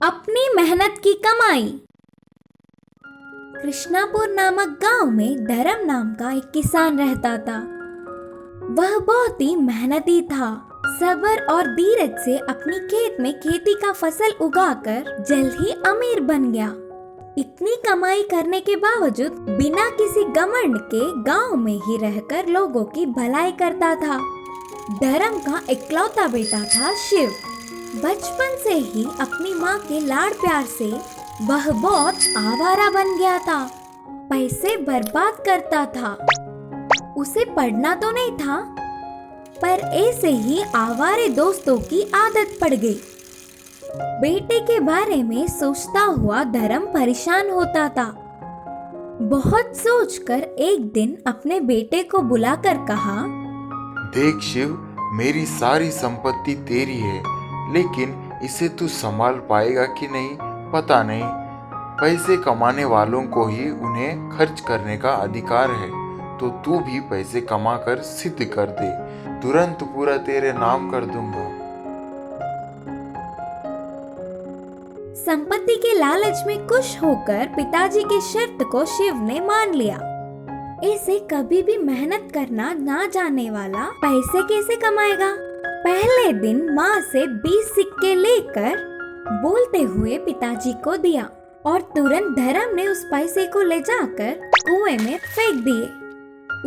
अपनी मेहनत की कमाई। कृष्णापुर नामक गांव में धर्म नाम का एक किसान रहता था। वह बहुत ही मेहनती था। सब्र और धीरज से अपनी खेत में खेती का फसल उगाकर जल्द ही अमीर बन गया। इतनी कमाई करने के बावजूद बिना किसी घमंड के गांव में ही रहकर लोगों की भलाई करता था। धर्म का इकलौता बेटा था शिव। बचपन से ही अपनी माँ के लाड़ प्यार से वह बहुत आवारा बन गया था। पैसे बर्बाद करता था। उसे पढ़ना तो नहीं था, पर ऐसे ही आवारे दोस्तों की आदत पड़ गई। बेटे के बारे में सोचता हुआ धर्म परेशान होता था। बहुत सोचकर एक दिन अपने बेटे को बुलाकर कहा, देख शिव, मेरी सारी संपत्ति तेरी है, लेकिन इसे तू संभाल पाएगा कि नहीं पता नहीं। पैसे कमाने वालों को ही उन्हें खर्च करने का अधिकार है, तो तू भी पैसे कमाकर सिद्ध कर दे, तुरंत पूरा तेरे नाम कर दूंगा। संपत्ति के लालच में खुश होकर पिताजी की शर्त को शिव ने मान लिया। इसे कभी भी मेहनत करना ना जाने वाला पैसे कैसे कमाएगा। पहले दिन माँ से 20 सिक्के लेकर बोलते हुए पिताजी को दिया और तुरंत धर्म ने उस पैसे को ले जाकर कुएं में फेंक दिए।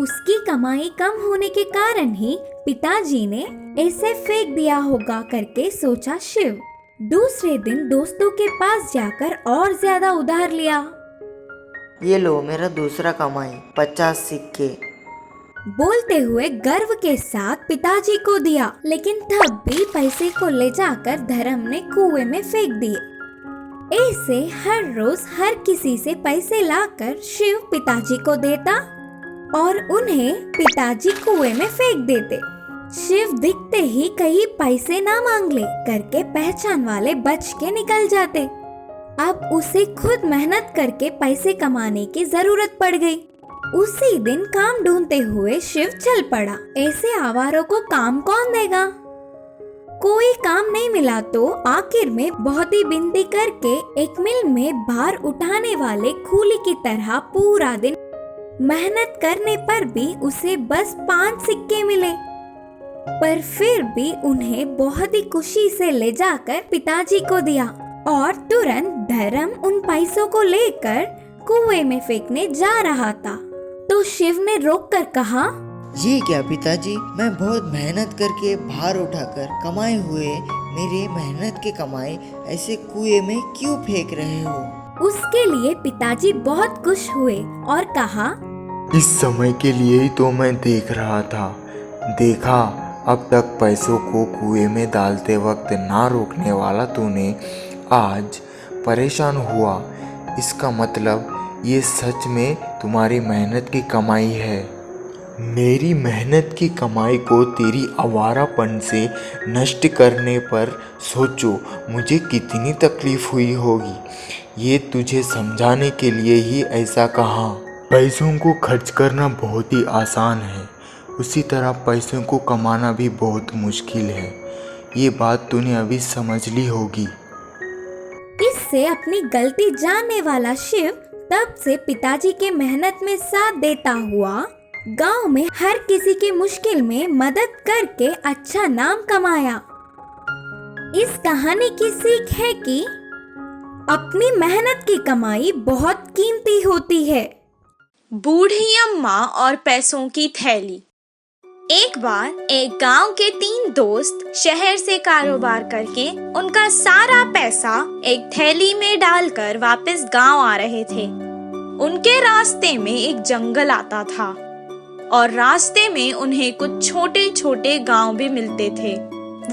उसकी कमाई कम होने के कारण ही पिताजी ने ऐसे फेंक दिया होगा करके सोचा शिव। दूसरे दिन दोस्तों के पास जाकर और ज्यादा उधार लिया। ये लो मेरा दूसरा कमाई 50 सिक्के, बोलते हुए गर्व के साथ पिताजी को दिया, लेकिन तब भी पैसे को ले जाकर धर्म ने कुएं में फेंक दिए। ऐसे हर रोज हर किसी से पैसे लाकर शिव पिताजी को देता और उन्हें पिताजी कुएं में फेंक देते। शिव दिखते ही कहीं पैसे ना मांग ले करके पहचान वाले बच के निकल जाते। अब उसे खुद मेहनत करके पैसे कमाने की जरूरत पड़ गई। उसी दिन काम ढूंढते हुए शिव चल पड़ा। ऐसे आवारों को काम कौन देगा। कोई काम नहीं मिला तो आखिर में बहुत ही विनती करके एक मिल में भार उठाने वाले कूली की तरह पूरा दिन मेहनत करने पर भी उसे बस 5 सिक्के मिले, पर फिर भी उन्हें बहुत ही खुशी से ले जाकर पिताजी को दिया और तुरंत धर्म उन पैसों को लेकर कुएं में फेंकने जा रहा था, तो शिव ने रोककर कहा, ये क्या पिताजी, मैं बहुत मेहनत करके भार उठाकर कमाए हुए मेरे मेहनत के कमाए ऐसे कुएं में क्यों फेंक रहे हो। उसके लिए पिताजी बहुत खुश हुए और कहा, इस समय के लिए ही तो मैं देख रहा था। देखा, अब तक पैसों को कुएं में डालते वक्त ना रोकने वाला तूने आज परेशान हुआ। इसका मतलब ये सच में तुम्हारी मेहनत की कमाई है। मेरी मेहनत की कमाई को तेरी आवारापन से नष्ट करने पर सोचो मुझे कितनी तकलीफ हुई होगी। ये तुझे समझाने के लिए ही ऐसा कहा। पैसों को खर्च करना बहुत ही आसान है, उसी तरह पैसों को कमाना भी बहुत मुश्किल है। ये बात तूने अभी समझ ली होगी। इससे अपनी गलती जानने वाला शिव तब से पिताजी के मेहनत में साथ देता हुआ गांव में हर किसी की मुश्किल में मदद करके अच्छा नाम कमाया। इस कहानी की सीख है कि अपनी मेहनत की कमाई बहुत कीमती होती है। बूढ़ी अम्मा और पैसों की थैली। एक बार एक गांव के 3 दोस्त शहर से कारोबार करके उनका सारा पैसा एक थैली में डालकर वापस गांव आ रहे थे। उनके रास्ते में एक जंगल आता था और रास्ते में उन्हें कुछ छोटे छोटे गांव भी मिलते थे।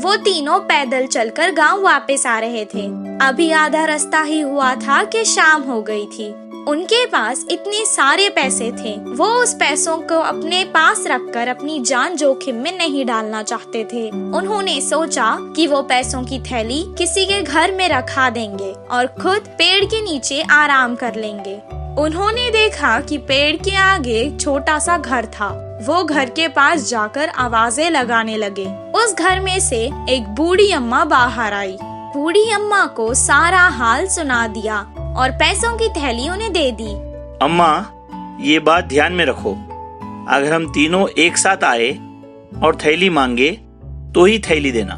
वो तीनों पैदल चलकर गांव वापस आ रहे थे। अभी आधा रास्ता ही हुआ था कि शाम हो गई थी। उनके पास इतने सारे पैसे थे, वो उस पैसों को अपने पास रखकर अपनी जान जोखिम में नहीं डालना चाहते थे। उन्होंने सोचा कि वो पैसों की थैली किसी के घर में रखा देंगे और खुद पेड़ के नीचे आराम कर लेंगे। उन्होंने देखा कि पेड़ के आगे एक छोटा सा घर था। वो घर के पास जाकर आवाजें लगाने लगे। उस घर में से एक बूढ़ी अम्मा बाहर आई। बूढ़ी अम्मा को सारा हाल सुना दिया और पैसों की थैली उन्हें दे दी। अम्मा, ये बात ध्यान में रखो, अगर हम तीनों एक साथ आए और थैली मांगे तो ही थैली देना।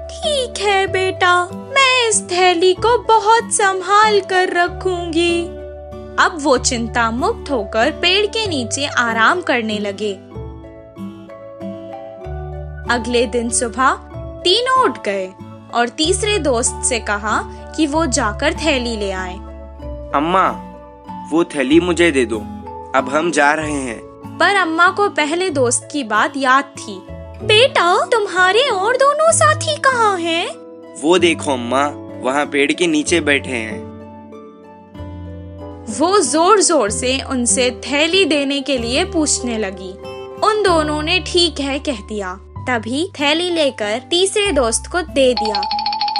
ठीक है बेटा, मैं इस थैली को बहुत संभाल कर रखूंगी। अब वो चिंता मुक्त होकर पेड़ के नीचे आराम करने लगे। अगले दिन सुबह तीनों उठ गए और तीसरे दोस्त से कहा कि वो जाकर थैली ले आए। अम्मा, वो थैली मुझे दे दो, अब हम जा रहे हैं। पर अम्मा को पहले दोस्त की बात याद थी। बेटा, तुम्हारे और दोनों साथी कहाँ हैं? वो देखो अम्मा, वहाँ पेड़ के नीचे बैठे हैं। वो जोर जोर से उनसे थैली देने के लिए पूछने लगी। उन दोनों ने ठीक है कह दिया। तभी थैली लेकर तीसरे दोस्त को दे दिया।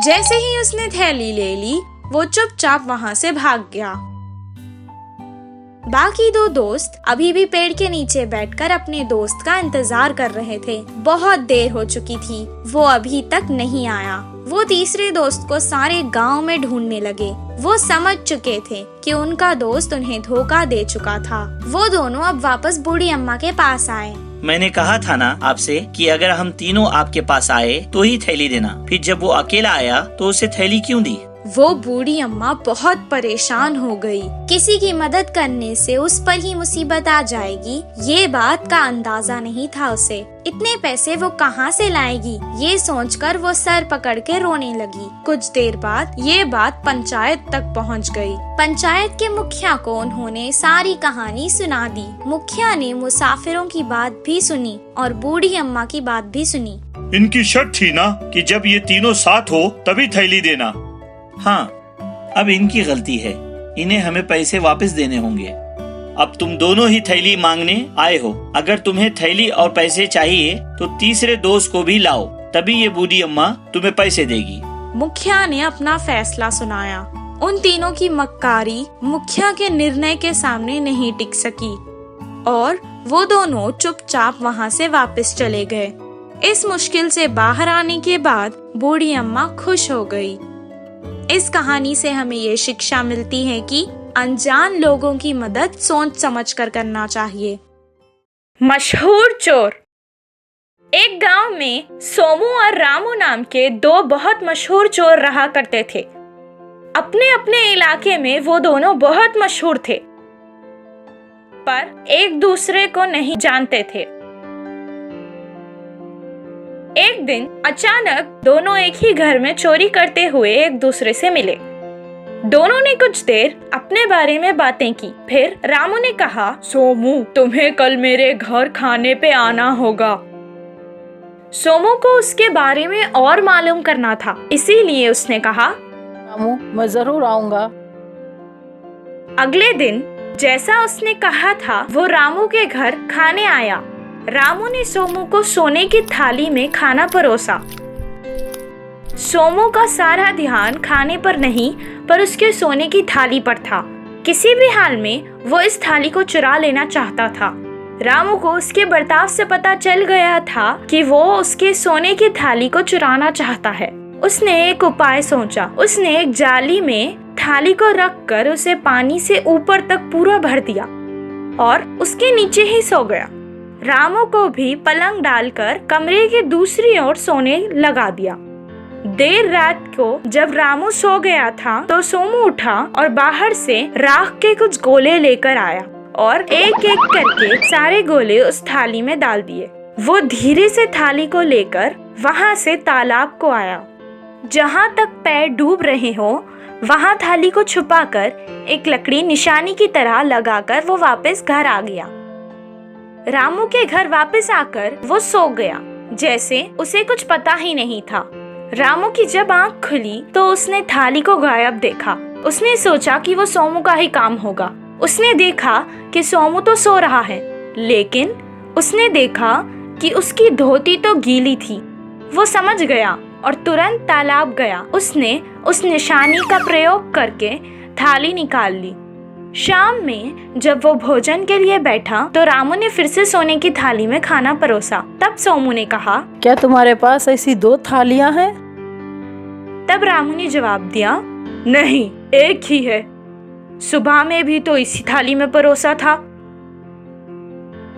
जैसे ही उसने थैली ले ली, वो चुपचाप वहाँ से भाग गया। बाकी दो दोस्त अभी भी पेड़ के नीचे बैठकर अपने दोस्त का इंतजार कर रहे थे। बहुत देर हो चुकी थी, वो अभी तक नहीं आया। वो तीसरे दोस्त को सारे गांव में ढूंढने लगे। वो समझ चुके थे कि उनका दोस्त उन्हें धोखा दे चुका था। वो दोनों अब वापस बूढ़ी अम्मा के पास आए। मैंने कहा था ना आपसे कि अगर हम तीनों आपके पास आए तो ही थैली देना। फिर जब वो अकेला आया तो उसे थैली क्यों दी? वो बूढ़ी अम्मा बहुत परेशान हो गई। किसी की मदद करने से उस पर ही मुसीबत आ जाएगी, ये बात का अंदाजा नहीं था उसे। इतने पैसे वो कहाँ से लाएगी, ये सोचकर वो सर पकड़ के रोने लगी। कुछ देर बाद ये बात पंचायत तक पहुँच गई। पंचायत के मुखिया को उन्होंने सारी कहानी सुना दी। मुखिया ने मुसाफिरों की बात भी सुनी और बूढ़ी अम्मा की बात भी सुनी। इनकी शर्त थी ना कि जब ये तीनों साथ हो तभी थैली देना। हाँ, अब इनकी गलती है, इन्हें हमें पैसे वापस देने होंगे। अब तुम दोनों ही थैली मांगने आए हो। अगर तुम्हें थैली और पैसे चाहिए तो तीसरे दोस्त को भी लाओ, तभी ये बूढ़ी अम्मा तुम्हें पैसे देगी। मुखिया ने अपना फैसला सुनाया। उन तीनों की मक्कारी मुखिया के निर्णय के सामने नहीं टिक सकी और वो दोनों चुपचाप वहाँ से वापस चले गए। इस मुश्किल से बाहर आने के बाद बूढ़ी अम्मा खुश हो गई। इस कहानी से हमें ये शिक्षा मिलती है कि अनजान लोगों की मदद सोच समझकर करना चाहिए। मशहूर चोर। एक गांव में सोमू और रामू नाम के दो बहुत मशहूर चोर रहा करते थे। अपने अपने इलाके में वो दोनों बहुत मशहूर थे, पर एक दूसरे को नहीं जानते थे। एक दिन अचानक दोनों एक ही घर में चोरी करते हुए एक दूसरे से मिले। दोनों ने कुछ देर अपने बारे में बातें की। फिर रामू ने कहा, सोमू, तुम्हें कल मेरे घर खाने पे आना होगा। सोमू को उसके बारे में और मालूम करना था, इसीलिए उसने कहा, रामू, मैं जरूर आऊंगा। अगले दिन जैसा उसने कहा था, वो रामू के घर खाने आया। रामू ने सोमू को सोने की थाली में खाना परोसा। सोमू का सारा ध्यान खाने पर नहीं, पर उसके सोने की थाली पर था। किसी भी हाल में वो इस थाली को चुरा लेना चाहता था। रामू को उसके बर्ताव से पता चल गया था कि वो उसके सोने की थाली को चुराना चाहता है। उसने एक उपाय सोचा। उसने एक जाली में थाली को रखकर उसे पानी से ऊपर तक पूरा भर दिया और उसके नीचे ही सो गया। रामू को भी पलंग डालकर कमरे के दूसरी ओर सोने लगा दिया। देर रात को जब रामू सो गया था तो सोमू उठा और बाहर से राख के कुछ गोले लेकर आया और एक एक करके सारे गोले उस थाली में डाल दिए। वो धीरे से थाली को लेकर वहाँ से तालाब को आया। जहाँ तक पैर डूब रहे हो वहाँ थाली को छुपाकर एक लकड़ी निशानी की तरह लगाकर वो वापस घर आ गया। रामू के घर वापस आकर वो सो गया, जैसे उसे कुछ पता ही नहीं था। रामू की जब आंख खुली तो उसने थाली को गायब देखा। उसने सोचा कि वो सोमू का ही काम होगा। उसने देखा कि सोमू तो सो रहा है, लेकिन उसने देखा कि उसकी धोती तो गीली थी। वो समझ गया और तुरंत तालाब गया। उसने उस निशानी का प्रयोग करके थाली निकाल ली। शाम में जब वो भोजन के लिए बैठा तो रामू ने फिर से सोने की थाली में खाना परोसा। तब सोमू ने कहा, क्या तुम्हारे पास ऐसी 2 थालियां हैं? तब रामू ने जवाब दिया, नहीं, एक ही है। सुबह में भी तो इसी थाली में परोसा था।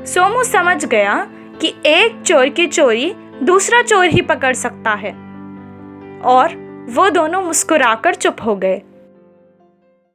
सोमू समझ गया कि एक चोर की चोरी दूसरा चोर ही पकड़ सकता है, और वो दोनों मुस्कुराकर चुप हो गए।